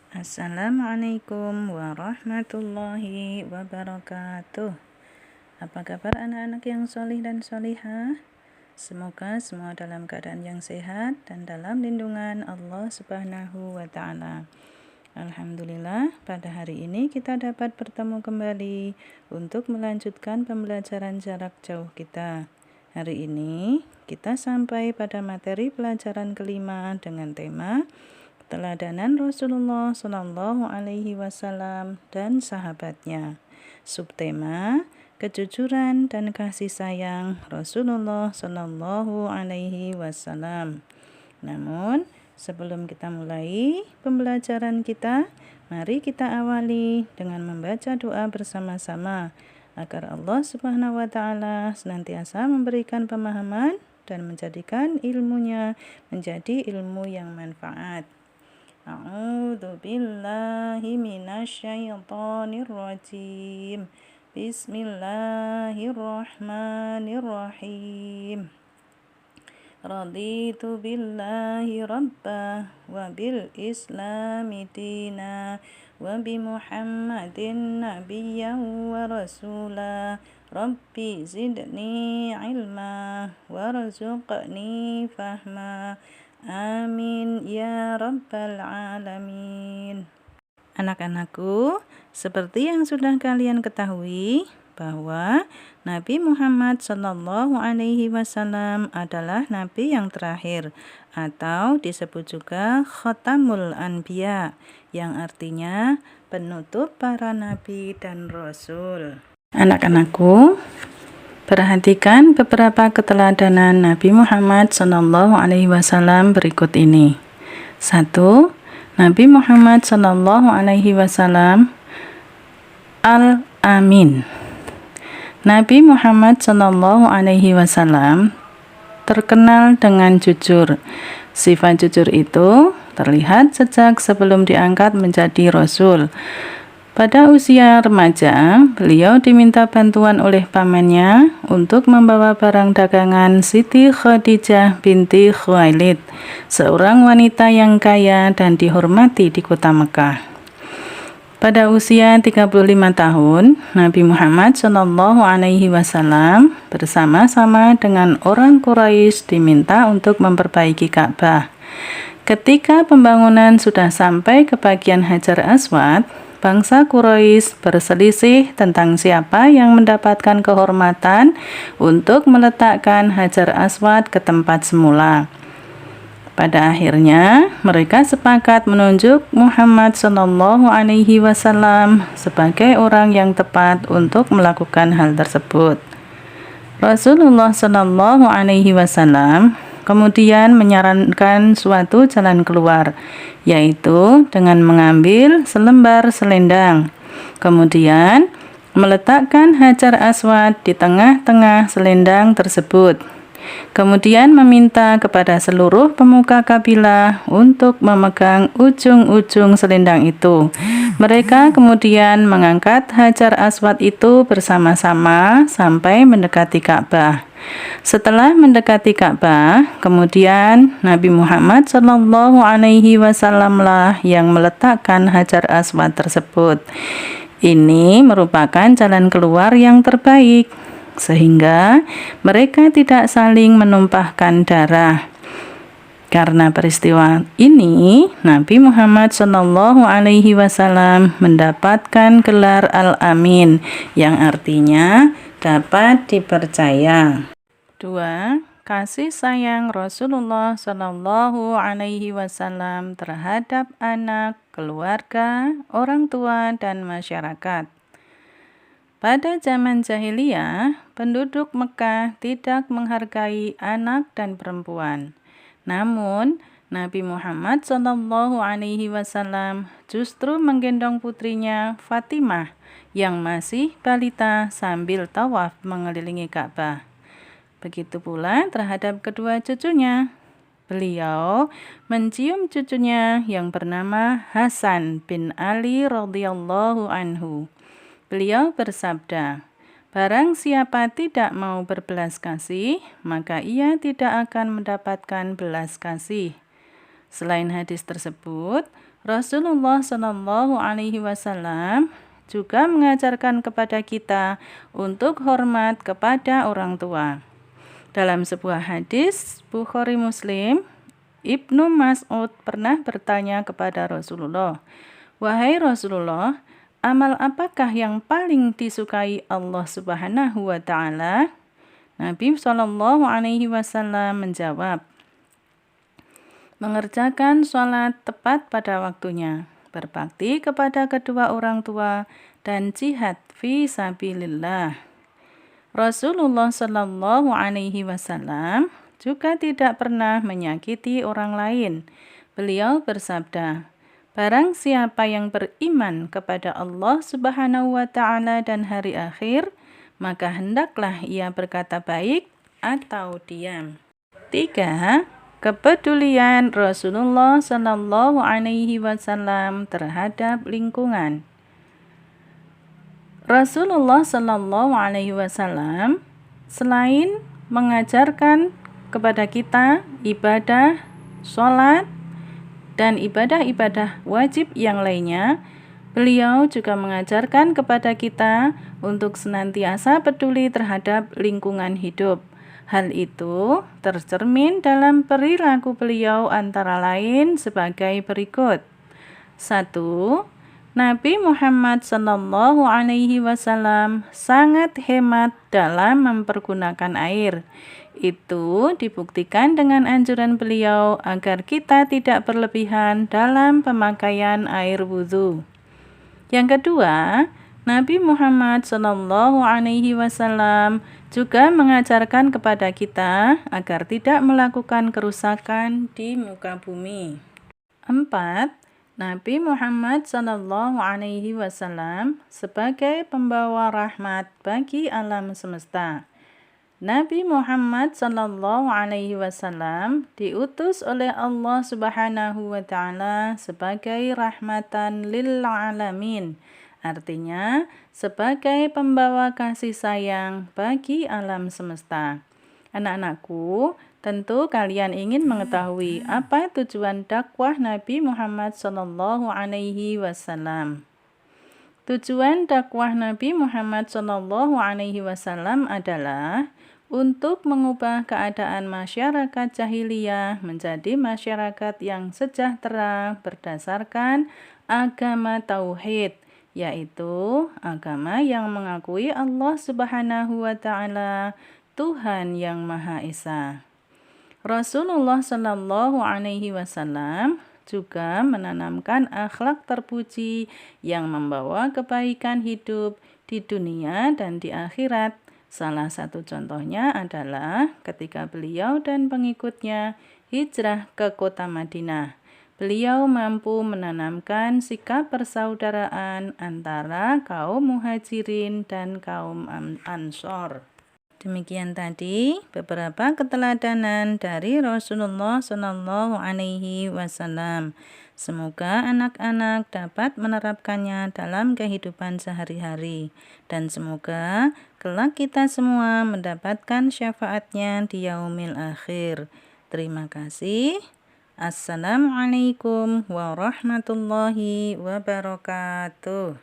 Assalamualaikum warahmatullahi wabarakatuh. Apa kabar anak-anak yang solih dan solihah? Semoga semua dalam keadaan yang sehat dan dalam lindungan Allah Subhanahu wa Ta'ala. Alhamdulillah, pada hari ini kita dapat bertemu kembali untuk melanjutkan pembelajaran jarak jauh kita. Hari ini kita sampai pada materi pelajaran kelima dengan tema Teladanan Rasulullah Shallallahu Alaihi Wasallam dan sahabatnya. Subtema kejujuran dan kasih sayang Rasulullah Shallallahu Alaihi Wasallam. Namun sebelum kita mulai pembelajaran kita, mari kita awali dengan membaca doa bersama-sama agar Allah Subhanahu wa Ta'ala senantiasa memberikan pemahaman dan menjadikan ilmunya menjadi ilmu yang manfaat. A'udzu billahi minasyaitonir rajim. Bismillahirrahmanirrahim. Raditu billahi rabba wa bil islami dina wa bi Muhammadin nabiyyan wa rasula. Rabbi zidni ilma warzuqni fahma. Amin ya rabbal alamin. Anak-anakku, seperti yang sudah kalian ketahui bahwa Nabi Muhammad Shallallahu Alaihi Wasallam adalah Nabi yang terakhir atau disebut juga Khatamul Anbiya, yang artinya penutup para nabi dan rasul. Anak-anakku, perhatikan beberapa keteladanan Nabi Muhammad Shallallahu Alaihi Wasallam berikut ini. 1. Nabi Muhammad Shallallahu Alaihi Wasallam Al-Amin. Nabi Muhammad Shallallahu Alaihi Wasallam terkenal dengan jujur. Sifat jujur itu terlihat sejak sebelum diangkat menjadi Rasul. Pada usia remaja, beliau diminta bantuan oleh pamannya untuk membawa barang dagangan Siti Khadijah binti Khuwailid, seorang wanita yang kaya dan dihormati di kota Mekah. Pada usia 35 tahun, Nabi Muhammad Shallallahu Alaihi Wasallam bersama-sama dengan orang Quraisy diminta untuk memperbaiki Ka'bah. Ketika pembangunan sudah sampai ke bagian Hajar Aswad, bangsa Quraisy berselisih tentang siapa yang mendapatkan kehormatan untuk meletakkan Hajar Aswad ke tempat semula. Pada akhirnya, mereka sepakat menunjuk Muhammad Shallallahu Alaihi Wasallam sebagai orang yang tepat untuk melakukan hal tersebut. Rasulullah Shallallahu Alaihi Wasallam kemudian menyarankan suatu jalan keluar, yaitu dengan mengambil selembar selendang, kemudian meletakkan Hajar Aswad di tengah-tengah selendang tersebut. Kemudian meminta kepada seluruh pemuka kabilah untuk memegang ujung-ujung selendang itu. Mereka kemudian mengangkat Hajar Aswad itu bersama-sama sampai mendekati Ka'bah. Setelah mendekati Ka'bah, kemudian Nabi Muhammad Shallallahu Alaihi Wasallam lah yang meletakkan Hajar Aswad tersebut. Ini merupakan jalan keluar yang terbaik, sehingga mereka tidak saling menumpahkan darah. Karena peristiwa ini, Nabi Muhammad Shallallahu Alaihi Wasallam mendapatkan gelar Al-Amin, yang artinya dapat dipercaya. 2. Kasih sayang Rasulullah Shallallahu Alaihi Wasallam terhadap anak, keluarga, orang tua, dan masyarakat. Pada zaman jahiliyah, penduduk Mekah tidak menghargai anak dan perempuan. Namun, Nabi Muhammad Shallallahu Alaihi Wasallam justru menggendong putrinya Fatimah yang masih balita sambil tawaf mengelilingi Ka'bah. Begitu pula terhadap kedua cucunya. Beliau mencium cucunya yang bernama Hasan bin Ali radhiyallahu anhu. Beliau bersabda, "Barang siapa tidak mau berbelas kasih, maka ia tidak akan mendapatkan belas kasih." Selain hadis tersebut, Rasulullah Shallallahu Alaihi Wasallam juga mengajarkan kepada kita untuk hormat kepada orang tua. Dalam sebuah hadis Bukhari Muslim, Ibnu Mas'ud pernah bertanya kepada Rasulullah, "Wahai Rasulullah, amal apakah yang paling disukai Allah Subhanahu wa taala?" Nabi Shallallahu alaihi wasallam menjawab, mengerjakan sholat tepat pada waktunya, berbakti kepada kedua orang tua, dan jihad fi sabilillah. Rasulullah Shallallahu alaihi wasallam juga tidak pernah menyakiti orang lain. Beliau bersabda, "Barang siapa yang beriman kepada Allah Subhanahu wa taala dan hari akhir, maka hendaklah ia berkata baik atau diam." 3. Kepedulian Rasulullah Shallallahu alaihi wasallam terhadap lingkungan. Rasulullah Shallallahu alaihi wasallam selain mengajarkan kepada kita ibadah, sholat, dan ibadah-ibadah wajib yang lainnya, beliau juga mengajarkan kepada kita untuk senantiasa peduli terhadap lingkungan hidup. Hal itu tercermin dalam perilaku beliau antara lain sebagai berikut. 1. Nabi Muhammad Shallallahu Alaihi Wasallam sangat hemat dalam mempergunakan air. Itu dibuktikan dengan anjuran beliau agar kita tidak berlebihan dalam pemakaian air wudhu. Yang kedua, Nabi Muhammad Shallallahu Alaihi Wasallam juga mengajarkan kepada kita agar tidak melakukan kerusakan di muka bumi. 4. Nabi Muhammad Shallallahu Alaihi Wasallam sebagai pembawa rahmat bagi alam semesta. Nabi Muhammad Shallallahu Alaihi Wasallam diutus oleh Allah Subhanahu wa taala sebagai rahmatan lil alamin. Artinya sebagai pembawa kasih sayang bagi alam semesta. Anak-anakku, tentu kalian ingin mengetahui apa tujuan dakwah Nabi Muhammad Shallallahu Alaihi Wasallam. Tujuan dakwah Nabi Muhammad Shallallahu Alaihi Wasallam adalah untuk mengubah keadaan masyarakat jahiliyah menjadi masyarakat yang sejahtera berdasarkan agama tauhid, yaitu agama yang mengakui Allah Subhanahu wa taala Tuhan yang Maha Esa. Rasulullah Shallallahu Alaihi Wasallam juga menanamkan akhlak terpuji yang membawa kebaikan hidup di dunia dan di akhirat. Salah satu contohnya adalah ketika beliau dan pengikutnya hijrah ke kota Madinah. Beliau mampu menanamkan sikap persaudaraan antara kaum muhajirin dan kaum ansor. Demikian tadi beberapa keteladanan dari Rasulullah Shallallahu Alaihi Wasallam. Semoga anak-anak dapat menerapkannya dalam kehidupan sehari-hari, dan semoga kelak kita semua mendapatkan syafaatnya di yaumil akhir. Terima kasih. Assalamualaikum warahmatullahi wabarakatuh.